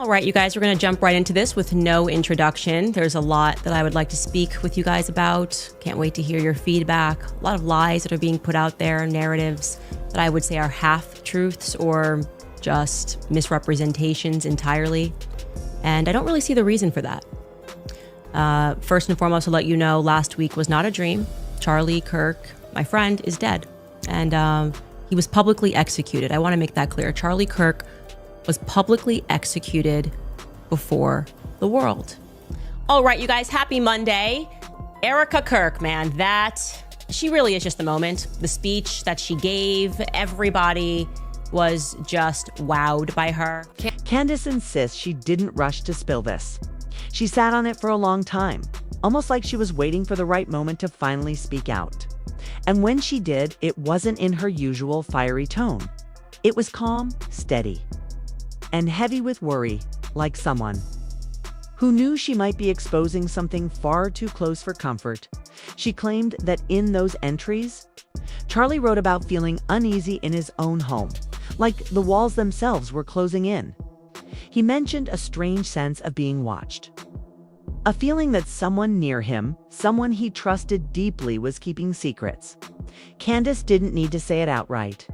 All right, you guys, we're going to jump right into this with no introduction. There's a lot that I would like to speak with you guys about. Can't wait to hear your feedback. A lot of lies that are being put out there, narratives that I would say are half-truths or just misrepresentations entirely. And I don't really see the reason for that. First and foremost, to let you know, last week was not a dream. Charlie Kirk, my friend, is dead. And he was publicly executed. I want to make that clear. Charlie Kirk was publicly executed before the world. All right, you guys, happy Monday. Erica Kirk, man, she really is just the moment. The speech that she gave, everybody was just wowed by her. Candace insists she didn't rush to spill this. She sat on it for a long time, almost like she was waiting for the right moment to finally speak out. And when she did, it wasn't in her usual fiery tone. It was calm, steady, and heavy with worry, like someone who knew she might be exposing something far too close for comfort. She claimed that in those entries, Charlie wrote about feeling uneasy in his own home, like the walls themselves were closing in. He mentioned a strange sense of being watched, a feeling that someone near him, someone he trusted deeply, was keeping secrets. Candace didn't need to say it outright,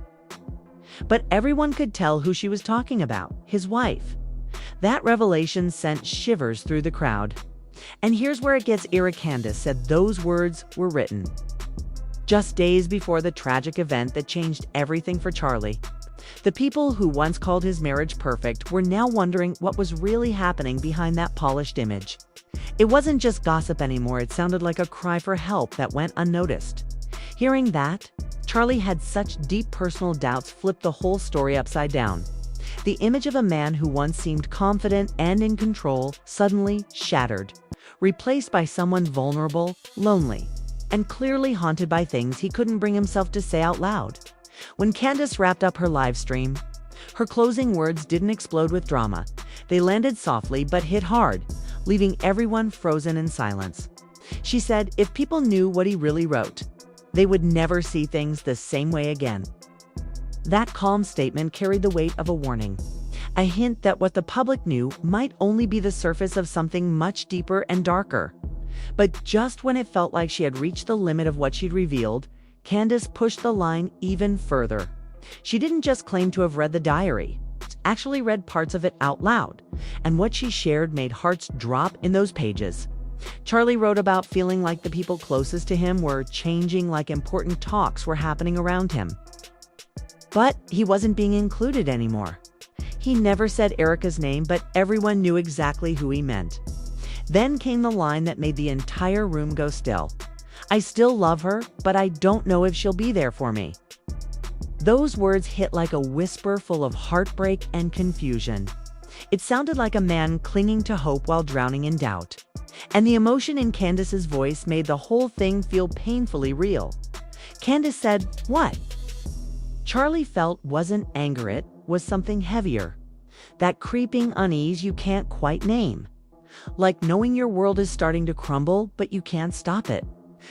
but everyone could tell who she was talking about, his wife. That revelation sent shivers through the crowd. And here's where it gets eerie. Candace said those words were written just days before the tragic event that changed everything for Charlie. The people who once called his marriage perfect were now wondering what was really happening behind that polished image. It wasn't just gossip anymore. It sounded like a cry for help that went unnoticed. Hearing that, Charlie had such deep personal doubts flipped the whole story upside down. The image of a man who once seemed confident and in control suddenly shattered, replaced by someone vulnerable, lonely, and clearly haunted by things he couldn't bring himself to say out loud. When Candace wrapped up her live stream, her closing words didn't explode with drama. They landed softly but hit hard, leaving everyone frozen in silence. She said if people knew what he really wrote, they would never see things the same way again. That calm statement carried the weight of a warning, a hint that what the public knew might only be the surface of something much deeper and darker. But just when it felt like she had reached the limit of what she'd revealed, Candace pushed the line even further. She didn't just claim to have read the diary, she actually read parts of it out loud, and what she shared made hearts drop in those pages. Charlie wrote about feeling like the people closest to him were changing, like important talks were happening around him. But he wasn't being included anymore. He never said Erica's name, but everyone knew exactly who he meant. Then came the line that made the entire room go still. I still love her, but I don't know if she'll be there for me. Those words hit like a whisper full of heartbreak and confusion. It sounded like a man clinging to hope while drowning in doubt. And the emotion in Candace's voice made the whole thing feel painfully real. Candace said, "What?" Charlie felt wasn't anger, it was something heavier. That creeping unease you can't quite name. Like knowing your world is starting to crumble, but you can't stop it.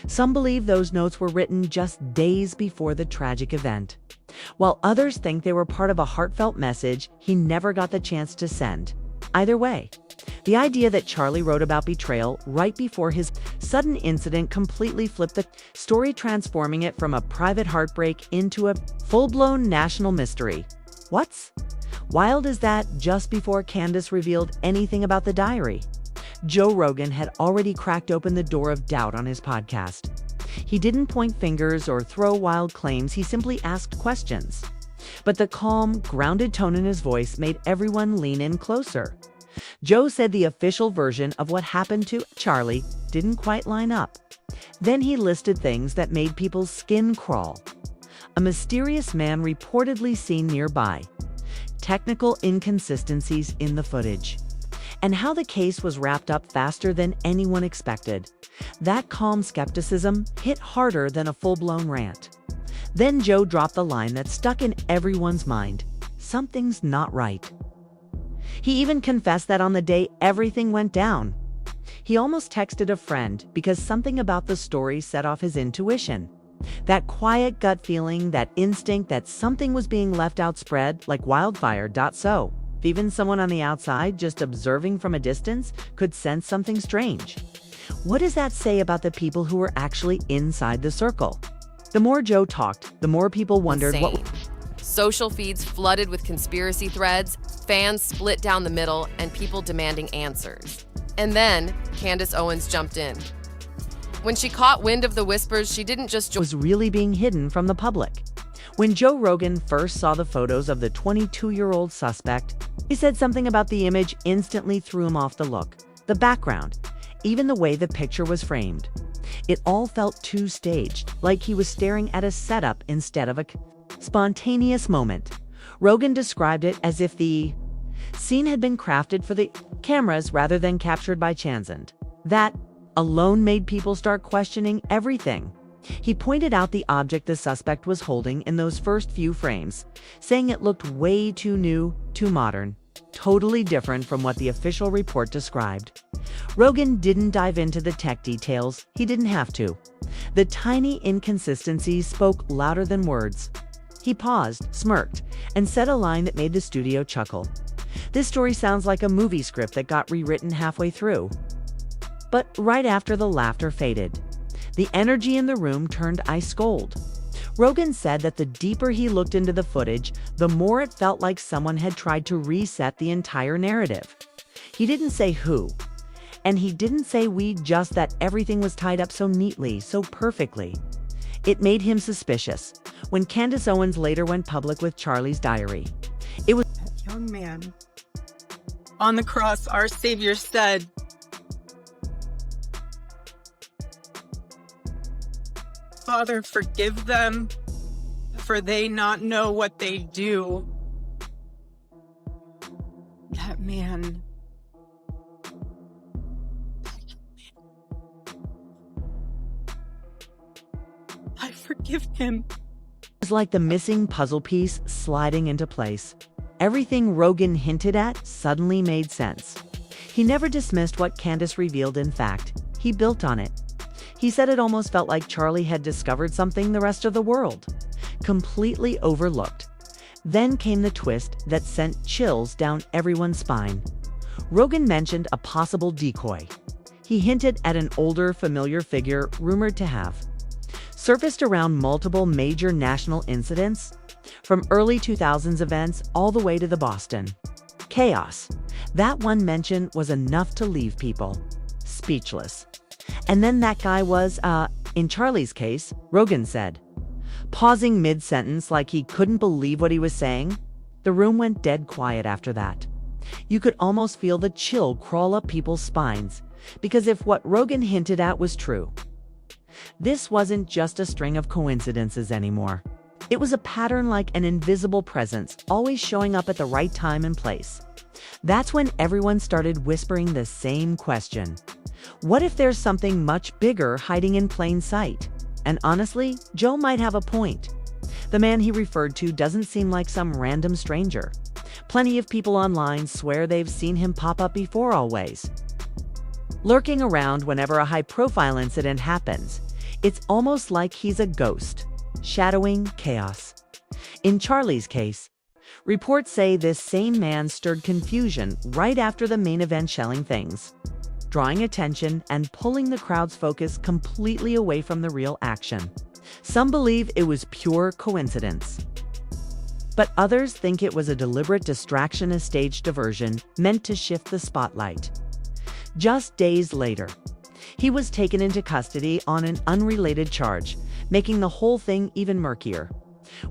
Some believe those notes were written just days before the tragic event, while others think they were part of a heartfelt message he never got the chance to send. Either way, the idea that Charlie wrote about betrayal right before his sudden incident completely flipped the story, transforming it from a private heartbreak into a full-blown national mystery. What's wild is that just before Candace revealed anything about the diary, Joe Rogan had already cracked open the door of doubt on his podcast. He didn't point fingers or throw wild claims, he simply asked questions. But the calm, grounded tone in his voice made everyone lean in closer. Joe said the official version of what happened to Charlie didn't quite line up. Then he listed things that made people's skin crawl. A mysterious man reportedly seen nearby, technical inconsistencies in the footage, and how the case was wrapped up faster than anyone expected. That calm skepticism hit harder than a full-blown rant. Then Joe dropped the line that stuck in everyone's mind: something's not right. He even confessed that on the day everything went down, he almost texted a friend because something about the story set off his intuition. That quiet gut feeling, that instinct that something was being left out, spread like wildfire. So, Even someone on the outside, just observing from a distance, could sense something strange. What does that say about the people who were actually inside the circle? The more Joe talked, the more people wondered Insane. Social feeds flooded with conspiracy threads, fans split down the middle, and people demanding answers. And then Candace Owens jumped in. When she caught wind of the whispers, she didn't just was really being hidden from the public. When Joe Rogan first saw the photos of the 22-year-old suspect, he said something about the image instantly threw him off the look, the background, even the way the picture was framed. It all felt too staged, like he was staring at a setup instead of a spontaneous moment. Rogan described it as if the scene had been crafted for the cameras rather than captured by chance. That alone made people start questioning everything. He pointed out the object the suspect was holding in those first few frames, saying it looked way too new, too modern, totally different from what the official report described. Rogan didn't dive into the tech details. He didn't have to. The tiny inconsistencies spoke louder than words. He paused, smirked, and said a line that made the studio chuckle. This story sounds like a movie script that got rewritten halfway through. But right after the laughter faded, the energy in the room turned ice cold. Rogan said that the deeper he looked into the footage, the more it felt like someone had tried to reset the entire narrative. He didn't say who, and he didn't say we, just that everything was tied up so neatly, so perfectly. It made him suspicious. When Candace Owens later went public with Charlie's diary, it was that young man on the cross. Our Savior said, "Father, forgive them, for they not know what they do." That man. I forgive him. It was like the missing puzzle piece sliding into place. Everything Rogan hinted at suddenly made sense. He never dismissed what Candace revealed. In fact, he built on it. He said it almost felt like Charlie had discovered something the rest of the world completely overlooked. Then came the twist that sent chills down everyone's spine. Rogan mentioned a possible decoy. He hinted at an older, familiar figure rumored to have surfaced around multiple major national incidents, from early 2000s events all the way to the Boston chaos. That one mention was enough to leave people speechless. And then that guy was, in Charlie's case, Rogan said, pausing mid-sentence like he couldn't believe what he was saying. The room went dead quiet after that. You could almost feel the chill crawl up people's spines, because if what Rogan hinted at was true, this wasn't just a string of coincidences anymore. It was a pattern, like an invisible presence, always showing up at the right time and place. That's when everyone started whispering the same question. What if there's something much bigger hiding in plain sight? And honestly, Joe might have a point. The man he referred to doesn't seem like some random stranger. Plenty of people online swear they've seen him pop up before, always lurking around whenever a high-profile incident happens. It's almost like he's a ghost, shadowing chaos. In Charlie's case, reports say this same man stirred confusion right after the main event, shelling things, drawing attention and pulling the crowd's focus completely away from the real action. Some believe it was pure coincidence, but others think it was a deliberate distraction, a staged diversion meant to shift the spotlight. Just days later, he was taken into custody on an unrelated charge, making the whole thing even murkier.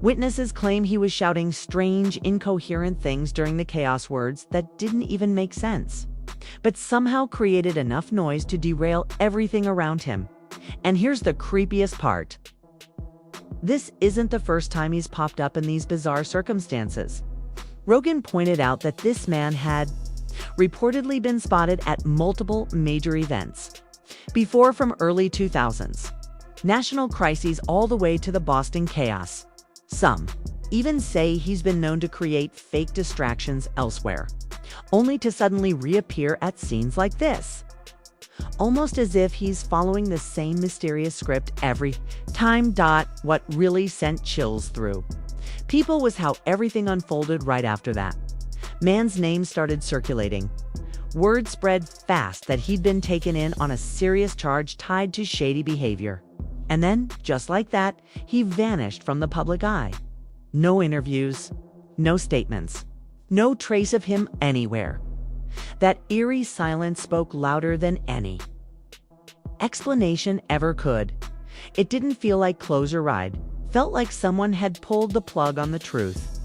Witnesses claim he was shouting strange, incoherent things during the chaos, words that didn't even make sense, but somehow created enough noise to derail everything around him. And here's the creepiest part. This isn't the first time he's popped up in these bizarre circumstances. Rogan pointed out that this man had reportedly been spotted at multiple major events before, from early 2000s national crises all the way to the Boston chaos. Some even say he's been known to create fake distractions elsewhere, only to suddenly reappear at scenes like this, almost as if he's following the same mysterious script every time. What really sent chills through people was how everything unfolded right after that. Man's name started circulating. Word spread fast that he'd been taken in on a serious charge tied to shady behavior. And then, just like that, he vanished from the public eye. No interviews, no statements, no trace of him anywhere. That eerie silence spoke louder than any explanation ever could. It didn't feel like closure ride, felt like someone had pulled the plug on the truth.